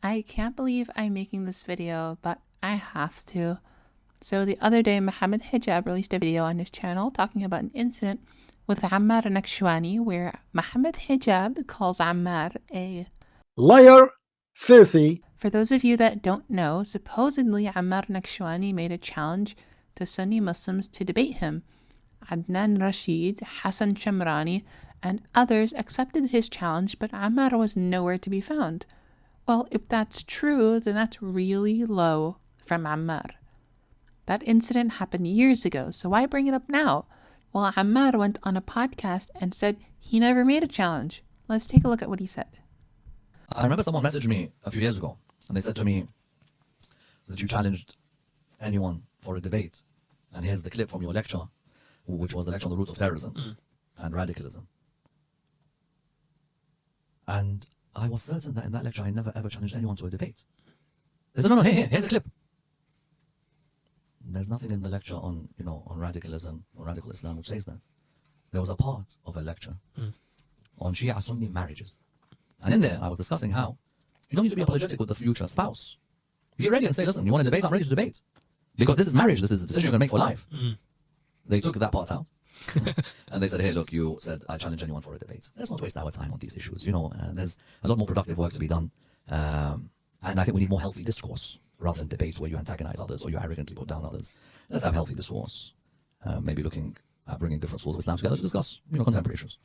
I can't believe I'm making this video, but I have to. So the other day, Mohammed Hijab released a video on his channel talking about an incident with Ammar Nakshawani where Mohammed Hijab calls Ammar a liar, filthy. For those of you that don't know, supposedly Ammar Nakshawani made a challenge to Sunni Muslims to debate him. Adnan Rashid, Hassan Shemrani, and others accepted his challenge, but Ammar was nowhere to be found. Well, if that's true, then that's really low from Ammar. That incident happened years ago, so why bring it up now? Well, Ammar went on a podcast and said he never made a challenge. Let's take a look at what he said. I remember someone messaged me a few years ago, and they said to me that you challenged anyone for a debate. And here's the clip from your lecture, which was the lecture on the roots of terrorism and radicalism. And I was certain that in that lecture I never ever challenged anyone to a debate. They said, no, here's the clip. There's nothing in the lecture on, on radicalism or radical Islam which says that. There was a part of a lecture on Shia Sunni marriages. And in there I was discussing how you don't need to be apologetic with the future spouse. You get ready and say, listen, you want to debate? I'm ready to debate. Because this is marriage, this is the decision you're going to make for life. They took that part out. And they said, hey, look, you said I challenge anyone for a debate. Let's not waste our time on these issues. There's a lot more productive work to be done. And I think we need more healthy discourse rather than debates where you antagonize others or you arrogantly put down others. Let's have healthy discourse. Maybe looking at bringing different schools of Islam together to discuss, contemporary issues.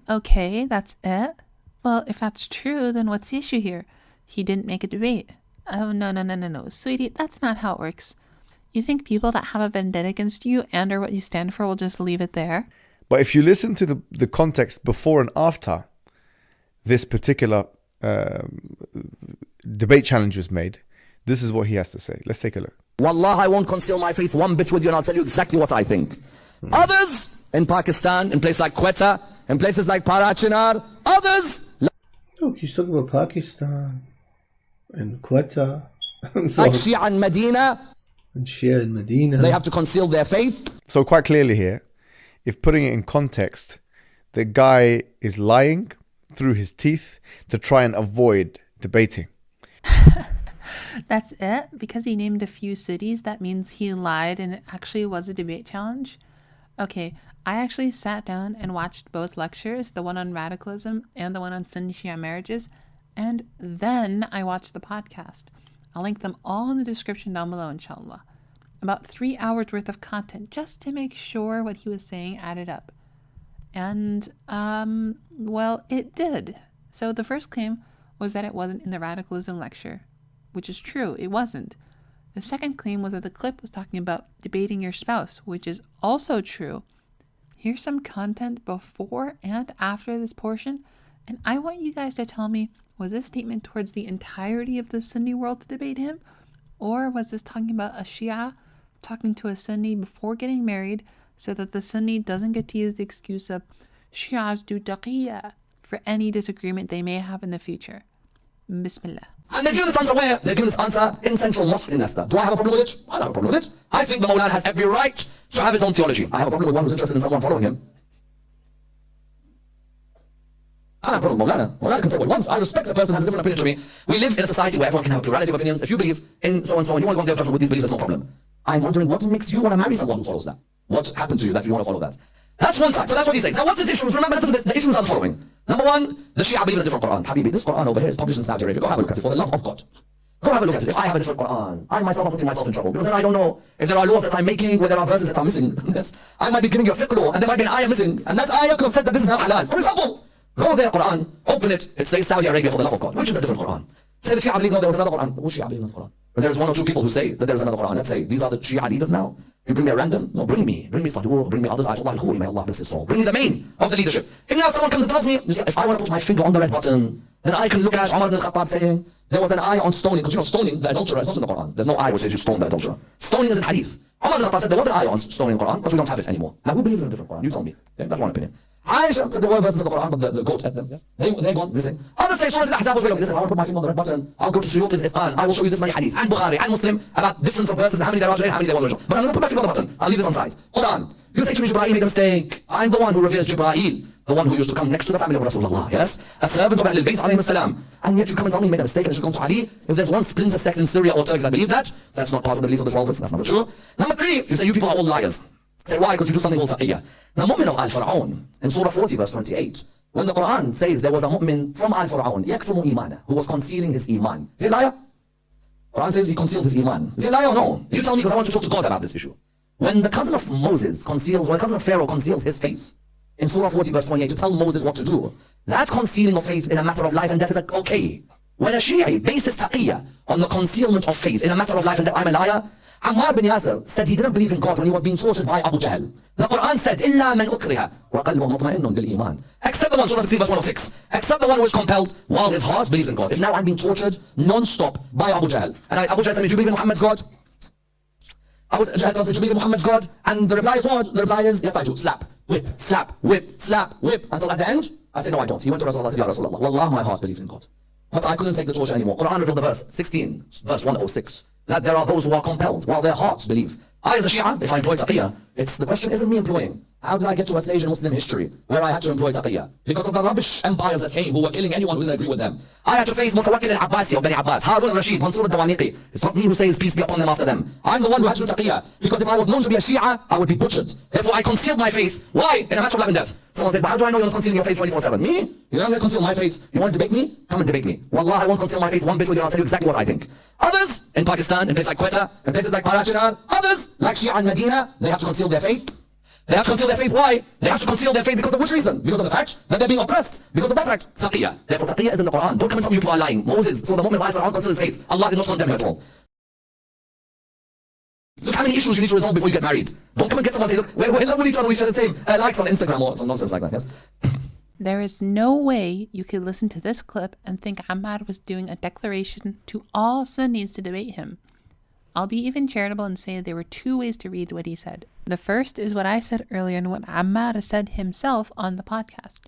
Okay, that's it. Well, if that's true, then what's the issue here? He didn't make a debate. Oh, no. Sweetie, that's not how it works. You think people that have a vendetta against you and or what you stand for will just leave it there? But if you listen to the context before and after this particular debate challenge was made, this is what he has to say. Let's take a look. Wallah, I won't conceal my faith one bit with you, and I'll tell you exactly what I think. Others in Pakistan, in places like Quetta, in places like Parachinar, others... Look, he's talking about Pakistan and Quetta. Like Shia in Medina. And Shia in Medina. They have to conceal their faith. So quite clearly here, if putting it in context, the guy is lying through his teeth to try and avoid debating. That's it? Because he named a few cities, that means he lied and it actually was a debate challenge? Okay, I actually sat down and watched both lectures, the one on radicalism and the one on Sunni Shia marriages, and then I watched the podcast. I'll link them all in the description down below, inshallah. About 3 hours worth of content just to make sure what he was saying added up. And, well, it did. So the first claim was that it wasn't in the radicalism lecture, which is true, it wasn't. The second claim was that the clip was talking about debating your spouse, which is also true. Here's some content before and after this portion, and I want you guys to tell me, was this statement towards the entirety of the Sunni world to debate him? Or was this talking about a Shia talking to a Sunni before getting married so that the Sunni doesn't get to use the excuse of Shias do taqiyya for any disagreement they may have in the future? Bismillah. And they're giving this answer where? They're giving this answer in Central Mosque in Leicester. Do I have a problem with it? I don't have a problem with it. I think the Mawlana has every right to have his own theology. I have a problem with one who's interested in someone following him. I don't have a problem with Mawlana. Mawlana can say what he wants. I respect the person who has a different opinion to me. We live in a society where everyone can have a plurality of opinions. If you believe in so and so and you want to go on their judgment with these beliefs, that's no problem. I'm wondering what makes you want to marry someone who follows that? What happened to you that you want to follow that? That's one side. So that's what he says. Now what's his issues? Remember, listen to this. The issues are the following. Number one, the Shia believe in a different Quran. Habibi, this Quran over here is published in Saudi Arabia. Go have a look at it for the love of God. Go have a look at it. If I have a different Quran, I myself am putting myself in trouble. Because then I don't know if there are laws that I'm making where there are verses that are missing. Yes. I might be giving you a fiqh law and there might be an ayah missing. And that ayah could have said that this is not halal. For example, go there, Quran, open it. It says Saudi Arabia for the love of God, which is a different Quran. Say the Shia believe no, there was another Quran. Which Shia believe in the Quran? But there's one or two people who say that there's another Quran. Let's say these are the Shia leaders now. You bring me a random? No, bring me Sadur, bring me others. Ayatollah al-Khoury, may Allah bless his soul. Bring me the main of the leadership. If now someone comes and tells me, if I want to put my finger on the red button, then I can look at Umar ibn al-Khattab saying, there was an ayah on stoning, because stoning, the adulterer is not in the Quran. There's no ayah which says you stone the adulterer. Stoning is in hadith. Umar ibn al-Khattab said there was an ayah on stoning in the Quran, but we don't have it anymore. Now who believes in a different Quran? You tell me. Okay? That's one opinion. Aisha said there were verses in the Quran, but the goat had them. Yes? They're gone missing. Others say Surah Al-Ahzab was very long. Listen, I want to put my finger on the red button. I'll go to Suyuti's Ifqan. I will show you this many hadith and Bukhari and Muslim about difference of verses, how many there are, how many there was. But I'm going to put my finger on the button. I'll leave this on side. Quran. You say to me, Jibreel made a mistake. I'm the one who reveres Jibreel, the one who used to come next to the family of Rasulullah, yes? A servant of Ahlul Bayt alayhi salam. And yet you come and tell me he made a mistake and should come to Ali. If there's one splinter sect in Syria or Turkey that believe that, that's not part of the beliefs of the prophets, that's not true. Number 3, you say you people are all liars. Say why? Because you do something called taqiyya. The mu'min of Al-Fir'aun, in Surah 40 verse 28, when the Quran says there was a mu'min from Al-Fir'aun, yaktumu imana, who was concealing his iman. Is he a liar? Quran says he concealed his iman. Is he a liar or no? You tell me because I want to talk to God about this issue. When the cousin of Moses conceals, when the cousin of Pharaoh conceals his faith, in Surah 40 verse 28, to tell Moses what to do, that concealing of faith in a matter of life and death is like, okay. When a Shia bases taqiyya on the concealment of faith in a matter of life and death, I'm a liar. Ammar bin Yasir said he didn't believe in God when he was being tortured by Abu Jahl. The Quran said, إِلَّا مَنْ أُكْرِهَ وَقَلْبُهُ مُطْمَئِنٌ بِالْإِيمَانِ. Except the one, Surah 16 verse 106, except the one who is compelled while his heart believes in God. If now I'm being tortured non-stop by Abu Jahl, and Abu Jahl said, do you believe in Muhammad's God? Abu Jahl tells me, do you believe in Muhammad's God? And the reply is what? The reply is, yes I do. Slap, whip, slap, whip, slap, whip. Until at the end, I say, no I don't. He went to Rasulullah and said, Ya Rasulullah, Wallah, my heart believed in God. But I couldn't take the torture anymore. Quran revealed the verse, 16, verse 106, that there are those who are compelled while their hearts believe. I as a Shia, if I employ taqiyya, the question isn't me employing. How did I get to West Asian Muslim history where I had to employ taqiyya? Because of the rubbish empires that came who were killing anyone who didn't agree with them. I had to face Mutawakkil al-Abbasi of Bani Abbas, Harun Rashid, Mansur al-Dawaniqi. It's not me who says peace be upon them after them. I'm the one who had to do taqiyya. Because if I was known to be a Shia, I would be butchered. Therefore I concealed my faith. Why? In a matter of life and death. Someone says, but how do I know you're not concealing your faith 24/7? Me? You're not going to conceal my faith. You want to debate me? Come and debate me. Wallah, I won't conceal my faith one bit with you. I'll tell you exactly what I think. Others, in Pakistan, in places like Quetta, in places like Parachinar, others, like Shia in Medina, they have to conceal their faith. They have to conceal their faith. Why? They have to conceal their faith because of which reason? Because of the fact that they're being oppressed. Because of that fact. Taqiyya. Therefore, taqiyya is in the Quran. Don't come and tell me people are lying. Moses saw the moment while Fir'aun concealed his faith. Allah did not condemn him at all. Look how many issues you need to resolve before you get married. Don't come and get someone and say, look, we're in love with each other, we share the same likes on Instagram or some nonsense like that, yes? There is no way you could listen to this clip and think Ammar was doing a declaration to all Sunnis to debate him. I'll be even charitable and say there were 2 ways to read what he said. The first is what I said earlier and what Ammar said himself on the podcast.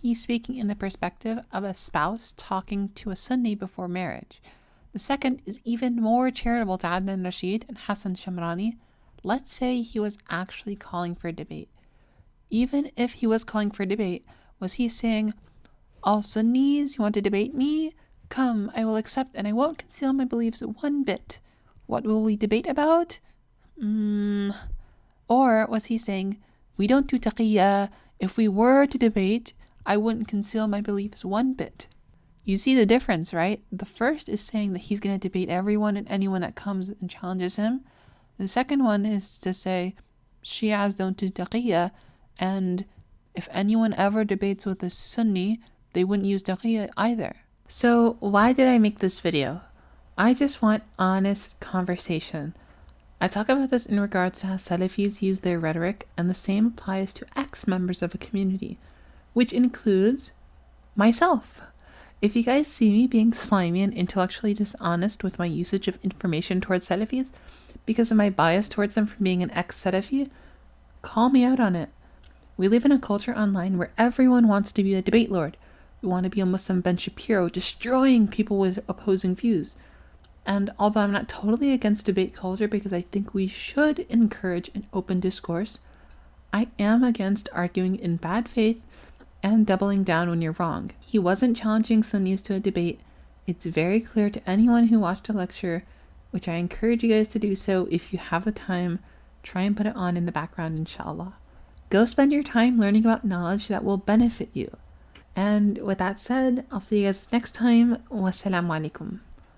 He's speaking in the perspective of a spouse talking to a Sunni before marriage. The second is even more charitable to Adnan Rashid and Hassan Shemrani. Let's say he was actually calling for a debate. Even if he was calling for a debate, was he saying, all Sunnis, you want to debate me? Come, I will accept and I won't conceal my beliefs one bit. What will we debate about? Or was he saying, we don't do taqiyya. If we were to debate, I wouldn't conceal my beliefs one bit. You see the difference, right? The first is saying that he's going to debate everyone and anyone that comes and challenges him. The second one is to say, Shias don't do taqiyya, and if anyone ever debates with a Sunni, they wouldn't use taqiyya either. So why did I make this video? I just want honest conversation. I talk about this in regards to how Salafis use their rhetoric, and the same applies to ex-members of a community, which includes myself. If you guys see me being slimy and intellectually dishonest with my usage of information towards Salafis because of my bias towards them from being an ex-Salafi, call me out on it. We live in a culture online where everyone wants to be a debate lord. We want to be a Muslim Ben Shapiro, destroying people with opposing views. And although I'm not totally against debate culture because I think we should encourage an open discourse, I am against arguing in bad faith and doubling down when you're wrong. He wasn't challenging Sunnis to a debate. It's very clear to anyone who watched a lecture, which I encourage you guys to do so if you have the time. Try and put it on in the background, inshallah. Go spend your time learning about knowledge that will benefit you. And with that said, I'll see you guys next time. Wassalamu alaikum.